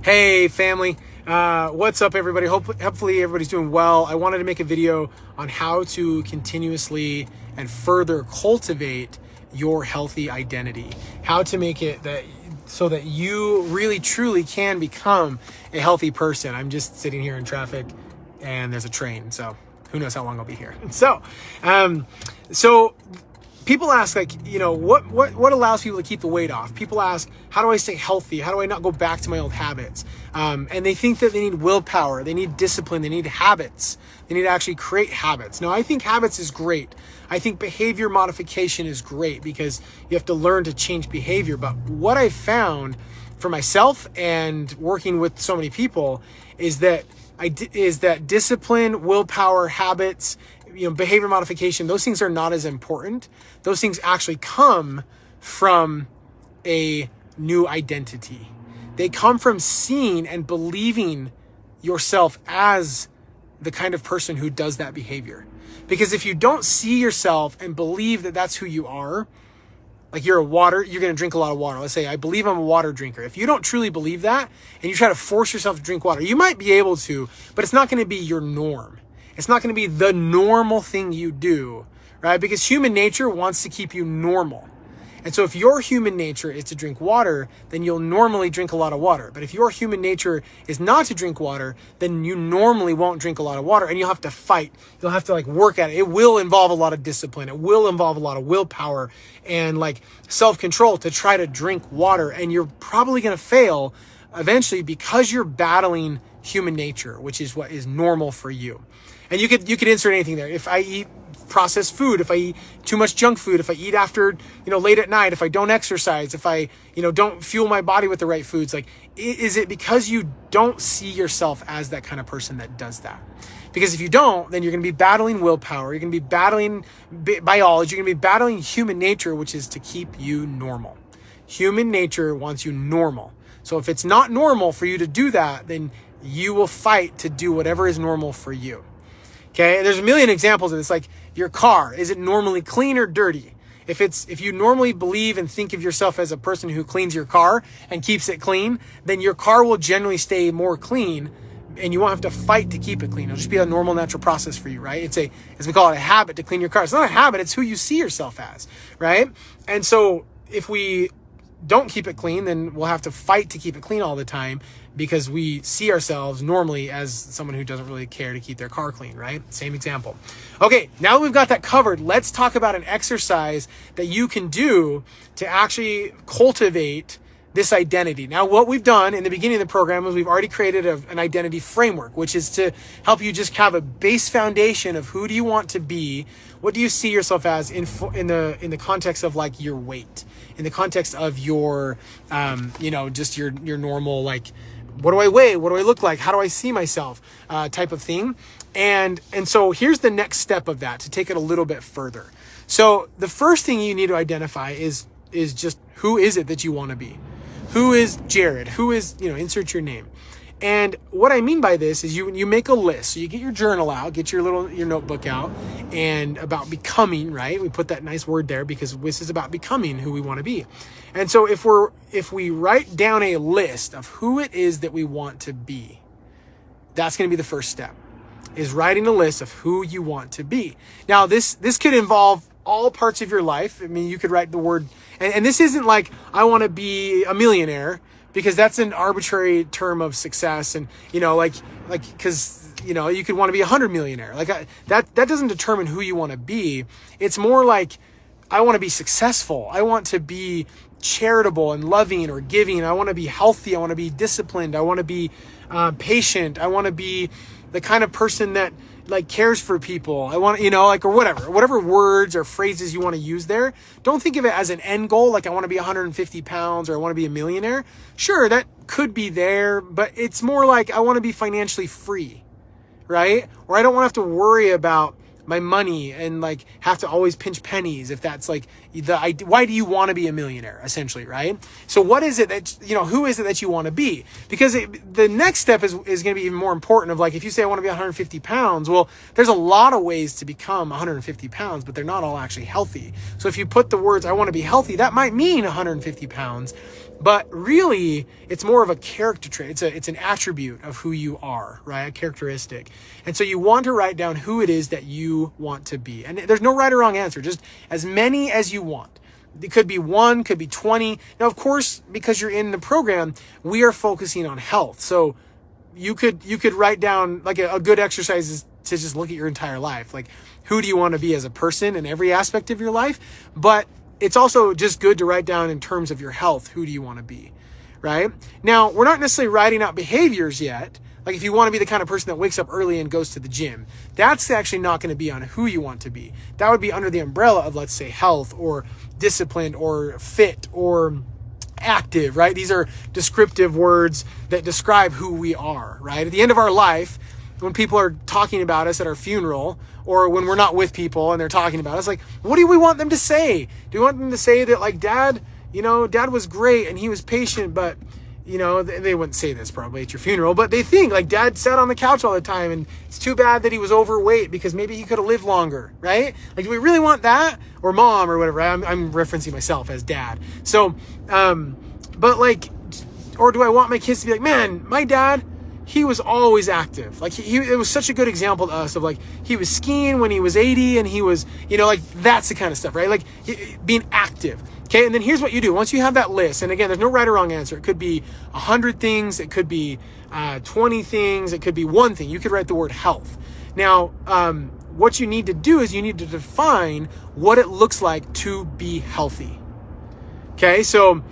Hey family, what's up everybody? Hopefully everybody's doing well. I wanted to make a video on how to continuously and further cultivate your healthy identity. How to make it so that you really truly can become a healthy person. I'm just sitting here in traffic and there's a train, so who knows how long I'll be here. So people ask, what allows people to keep the weight off? People ask, how do I stay healthy? How do I not go back to my old habits? And they think that they need willpower, they need discipline, they need habits. They need to actually create habits. Now, I think habits is great. I think behavior modification is great because you have to learn to change behavior. But what I found for myself and working with so many people is that discipline, willpower, habits, behavior modification, those things are not as important. Those things actually come from a new identity. They come from seeing and believing yourself as the kind of person who does that behavior. Because if you don't see yourself and believe that that's who you are, like you're going to drink a lot of water. Let's say, I believe I'm a water drinker. If you don't truly believe that and you try to force yourself to drink water, you might be able to, but it's not going to be your norm. It's not going to be the normal thing you do, right? Because human nature wants to keep you normal. And so if your human nature is to drink water, then you'll normally drink a lot of water. But if your human nature is not to drink water, then you normally won't drink a lot of water and you'll have to fight. You'll have to work at it. It will involve a lot of discipline. It will involve a lot of willpower and self-control to try to drink water. And you're probably going to fail eventually because you're battling human nature, which is what is normal for you. And you could insert anything there. If I eat processed food, if I eat too much junk food, if I eat after, late at night, if I don't exercise, if I, don't fuel my body with the right foods, is it because you don't see yourself as that kind of person that does that? Because if you don't, then you're going to be battling willpower. You're going to be battling biology. You're going to be battling human nature, which is to keep you normal. Human nature wants you normal. So if it's not normal for you to do that, then you will fight to do whatever is normal for you. Okay, there's a million examples of this. Like your car, is it normally clean or dirty? If you normally believe and think of yourself as a person who cleans your car and keeps it clean, then your car will generally stay more clean and you won't have to fight to keep it clean. It'll just be a normal, natural process for you, right? As we call it, a habit to clean your car. It's not a habit, it's who you see yourself as, right? And so if we don't keep it clean, then we'll have to fight to keep it clean all the time because we see ourselves normally as someone who doesn't really care to keep their car clean, right? Same example. Okay, now that we've got that covered, let's talk about an exercise that you can do to actually cultivate this identity. Now, what we've done in the beginning of the program is we've already created an identity framework, which is to help you just have a base foundation of who do you want to be, what do you see yourself as in the context of your weight, in the context of your, just your normal, what do I weigh? What do I look like? How do I see myself? Type of thing. And so here's the next step of that to take it a little bit further. So the first thing you need to identify is just who is it that you want to be? Who is Jared? Who is, insert your name. And what I mean by this is you make a list. So you get your journal out, get your notebook out, and about becoming, right? We put that nice word there because this is about becoming who we want to be. And so if we write down a list of who it is that we want to be, that's going to be the first step, is writing a list of who you want to be. Now, this could involve all parts of your life. I mean, you could write the word, and this isn't I want to be a millionaire, because that's an arbitrary term of success. And, because, you could want to be 100 millionaire. That doesn't determine who you want to be. It's more I want to be successful. I want to be charitable and loving or giving. I want to be healthy. I want to be disciplined. I want to be patient. I want to be the kind of person that cares for people. I want, or whatever words or phrases you want to use there. Don't think of it as an end goal. I want to be 150 pounds or I want to be a millionaire. Sure, that could be there, but it's more I want to be financially free, right? Or I don't want to have to worry about my money and have to always pinch pennies, if that's why do you want to be a millionaire, essentially, right? So what is it that, who is it that you want to be? Because the next step is going to be even more important of if you say I want to be 150 pounds, well, there's a lot of ways to become 150 pounds, but they're not all actually healthy. So if you put the words, I want to be healthy, that might mean 150 pounds, But really, it's more of a character trait. It's an attribute of who you are, right? A characteristic. And so you want to write down who it is that you want to be. And there's no right or wrong answer, just as many as you want. It could be 1, could be 20. Now, of course, because you're in the program, we are focusing on health. So you could write down, like a good exercise is to just look at your entire life. Like, who do you want to be as a person in every aspect of your life? But it's also just good to write down in terms of your health, who do you want to be, right? Now, we're not necessarily writing out behaviors yet. Like, if you want to be the kind of person that wakes up early and goes to the gym, that's actually not going to be on who you want to be. That would be under the umbrella of, let's say, health or disciplined or fit or active, right? These are descriptive words that describe who we are, right? At the end of our life, when people are talking about us at our funeral, or when we're not with people and they're talking about us, like, what do we want them to say? Do we want them to say that, like, Dad was great and he was patient, but, they wouldn't say this probably at your funeral, but they think, like, Dad sat on the couch all the time and it's too bad that he was overweight because maybe he could have lived longer, right? Like, do we really want that? Or mom or whatever. I'm referencing myself as dad. So, but like, or do I want my kids to be like, man, my dad, he was always active. Like, it was such a good example to us of, like, he was skiing when he was 80 and he was, like, that's the kind of stuff, right? Like, being active. Okay. And then here's what you do. Once you have that list, and again, there's no right or wrong answer. It could be 100 things. It could be 20 things. It could be one thing. You could write the word health. Now, what you need to do is you need to define what it looks like to be healthy. Okay. So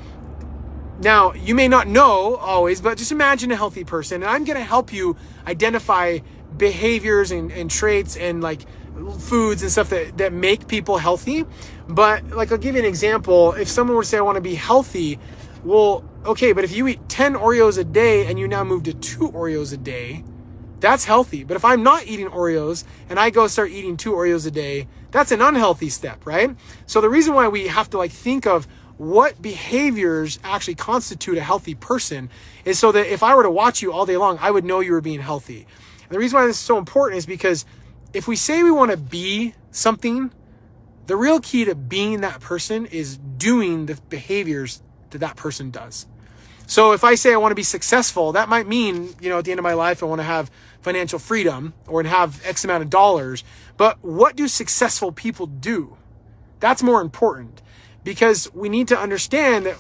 now, you may not know always, but just imagine a healthy person. And I'm going to help you identify behaviors and traits and, like, foods and stuff that make people healthy. But, like, I'll give you an example. If someone were to say, I want to be healthy, well, okay, but if you eat 10 Oreos a day and you now move to 2 Oreos a day, that's healthy. But if I'm not eating Oreos and I go start eating 2 Oreos a day, that's an unhealthy step, right? So the reason why we have to, like, think of what behaviors actually constitute a healthy person is so that if I were to watch you all day long, I would know you were being healthy. And the reason why this is so important is because if we say we want to be something, the real key to being that person is doing the behaviors that person does. So if I say I want to be successful, that might mean, at the end of my life, I want to have financial freedom or have X amount of dollars. But what do successful people do? That's more important. Because we need to understand that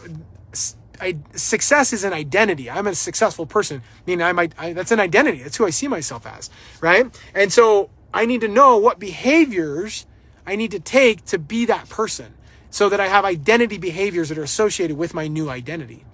success is an identity. I'm a successful person. That's an identity. That's who I see myself as, right? And so I need to know what behaviors I need to take to be that person so that I have identity behaviors that are associated with my new identity.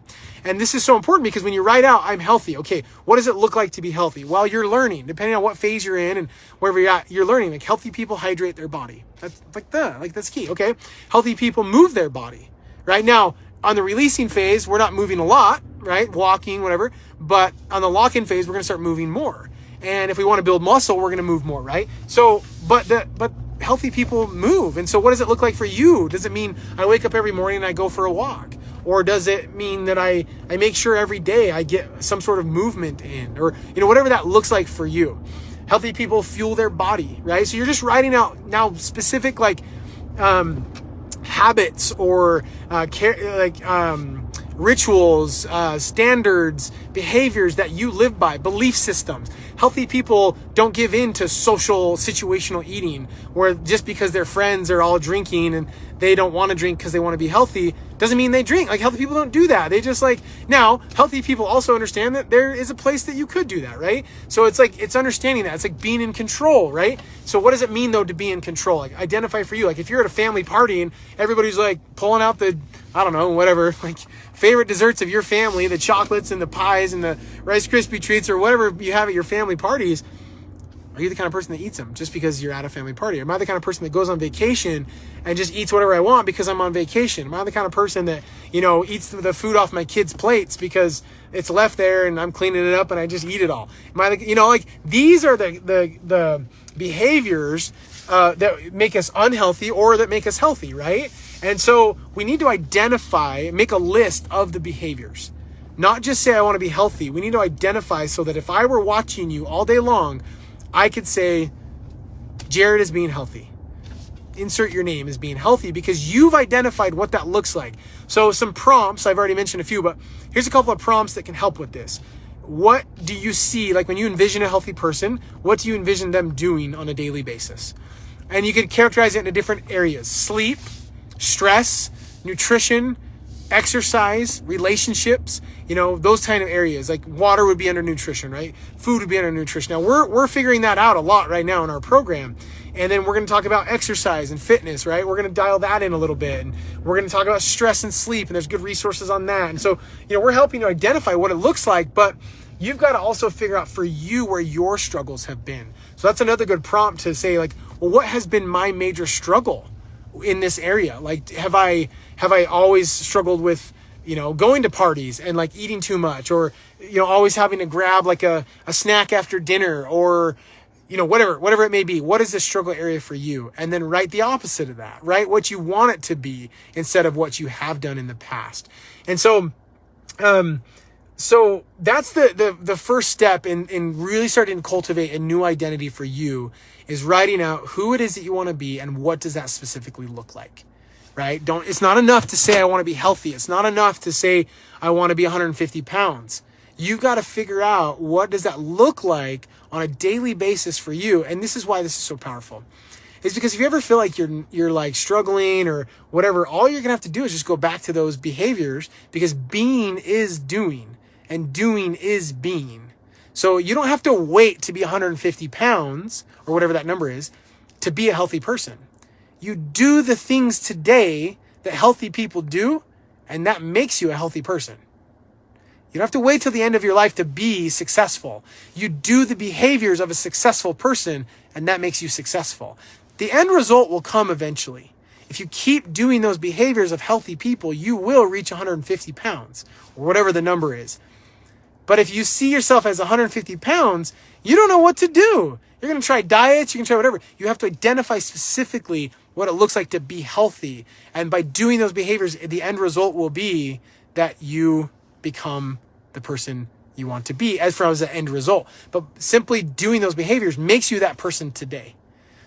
And this is so important because when you write out, I'm healthy. Okay, what does it look like to be healthy? Well, you're learning, depending on what phase you're in and wherever you're at, you're learning. Like, healthy people hydrate their body. That's that's key. Okay. Healthy people move their body. Right now, on the releasing phase, we're not moving a lot, right? Walking, whatever. But on the lock-in phase, we're going to start moving more. And if we want to build muscle, we're going to move more, right? So, but healthy people move. And so what does it look like for you? Does it mean I wake up every morning and I go for a walk? Or does it mean that I make sure every day I get some sort of movement in? Or, whatever that looks like for you. Healthy people fuel their body, right? So you're just writing out now specific, like, habits or rituals, standards, behaviors that you live by, belief systems. Healthy people don't give in to social situational eating, where just because their friends are all drinking and they don't want to drink because they want to be healthy doesn't mean they drink. Like, healthy people don't do that. They just, like, now healthy people also understand that there is a place that you could do that, right? So it's like, it's understanding that. It's like being in control, right? So what does it mean though to be in control? Like, identify for you. Like, if you're at a family party and everybody's like pulling out the, I don't know, whatever, like favorite desserts of your family, the chocolates and the pies and the Rice Krispie treats or whatever you have at your family parties, are you the kind of person that eats them just because you're at a family party? Am I the kind of person that goes on vacation and just eats whatever I want because I'm on vacation? Am I the kind of person that, eats the food off my kids' plates because it's left there and I'm cleaning it up and I just eat it all? Am I like these are the behaviors that make us unhealthy or that make us healthy, right? And so we need to identify, make a list of the behaviors. Not just say I want to be healthy. We need to identify so that if I were watching you all day long, I could say, Jared is being healthy. insert your name as being healthy because you've identified what that looks like. So some prompts, I've already mentioned a few, but here's a couple of prompts that can help with this. What do you see, like when you envision a healthy person, what do you envision them doing on a daily basis? And you can characterize it into different areas: sleep, stress, nutrition, exercise, relationships, those kind of areas. Like water would be under nutrition, right? Food would be under nutrition. Now we're figuring that out a lot right now in our program. And then we're going to talk about exercise and fitness, right? We're going to dial that in a little bit. And we're going to talk about stress and sleep, and there's good resources on that. And so, we're helping you identify what it looks like, but you've got to also figure out for you where your struggles have been. So that's another good prompt to say, like, well, what has been my major struggle in this area? Like, have I always struggled with, going to parties and like eating too much, or, always having to grab like a snack after dinner, or, whatever it may be. What is the struggle area for you? And then write the opposite of that, right? What you want it to be instead of what you have done in the past. And so, so that's the first step in really starting to cultivate a new identity for you, is writing out who it is that you want to be and what does that specifically look like, right? It's not enough to say I want to be healthy. It's not enough to say I want to be 150 pounds. You've got to figure out what does that look like on a daily basis for you. And this is why this is so powerful. Is because if you ever feel like you're like struggling or whatever, all you're going to have to do is just go back to those behaviors, because being is doing and doing is being. So you don't have to wait to be 150 pounds or whatever that number is to be a healthy person. You do the things today that healthy people do, and that makes you a healthy person. You don't have to wait till the end of your life to be successful. You do the behaviors of a successful person, and that makes you successful. The end result will come eventually. If you keep doing those behaviors of healthy people, you will reach 150 pounds or whatever the number is. But if you see yourself as 150 pounds, you don't know what to do. You're going to try diets, you can try whatever. You have to identify specifically what it looks like to be healthy. And by doing those behaviors, the end result will be that you become the person you want to be as far as the end result. But simply doing those behaviors makes you that person today.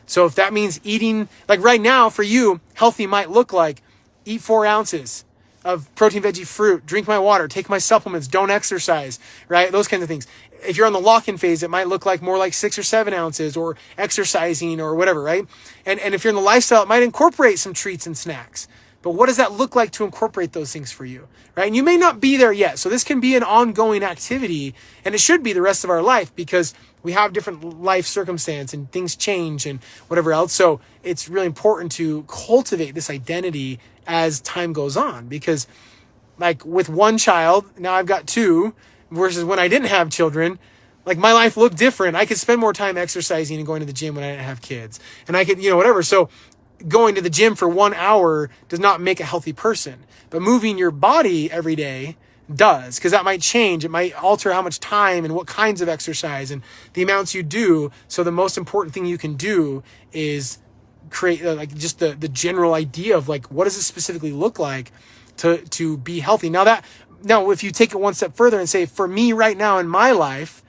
So if that means eating, like right now for you, healthy might look like eat 4 ounces of protein, veggie, fruit, drink my water, take my supplements, don't exercise, right? Those kinds of things. If you're on the lock-in phase, it might look like more like 6 or 7 ounces, or exercising or whatever, right? And if you're in the lifestyle, it might incorporate some treats and snacks. But what does that look like to incorporate those things for you, right? And you may not be there yet. So this can be an ongoing activity, and it should be the rest of our life, because we have different life circumstance and things change and whatever else. So it's really important to cultivate this identity as time goes on, because like with one child, now I've got 2, versus when I didn't have children, like my life looked different. I could spend more time exercising and going to the gym when I didn't have kids, and I could, whatever. So going to the gym for 1 hour does not make a healthy person, but moving your body every day does, because that might change. It might alter how much time and what kinds of exercise and the amounts you do. So the most important thing you can do is create like just the general idea of like, what does it specifically look like to be healthy? Now, if you take it one step further and say, for me right now in my life,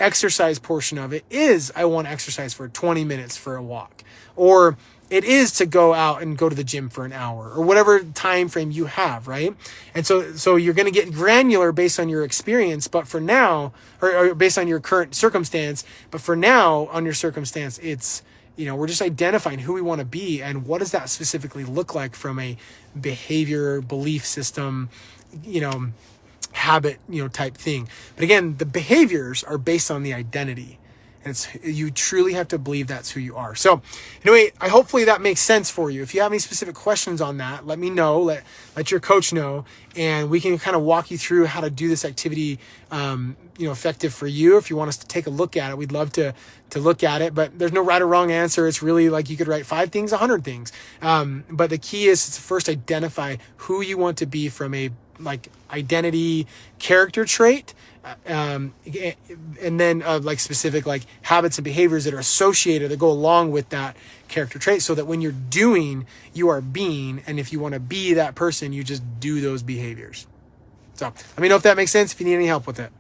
exercise portion of it is I want to exercise for 20 minutes for a walk, or it is to go out and go to the gym for an hour, or whatever time frame you have, right? And so you're going to get granular based on your experience, but for now, or based on your current circumstance, but for now on your circumstance, it's, we're just identifying who we want to be and what does that specifically look like from a behavior, belief system, habit, type thing. But again, the behaviors are based on the identity. And you truly have to believe that's who you are. So anyway, hopefully that makes sense for you. If you have any specific questions on that, let me know, let your coach know, and we can kind of walk you through how to do this activity, effective for you. If you want us to take a look at it, we'd love to look at it, but there's no right or wrong answer. It's really like you could write 5 things, 100 things. But the key is to first identify who you want to be from a like identity character trait, and then like specific like habits and behaviors that are associated, that go along with that character trait, so that when you're doing, you are being, and if you want to be that person, you just do those behaviors. So let me know if that makes sense, if you need any help with it.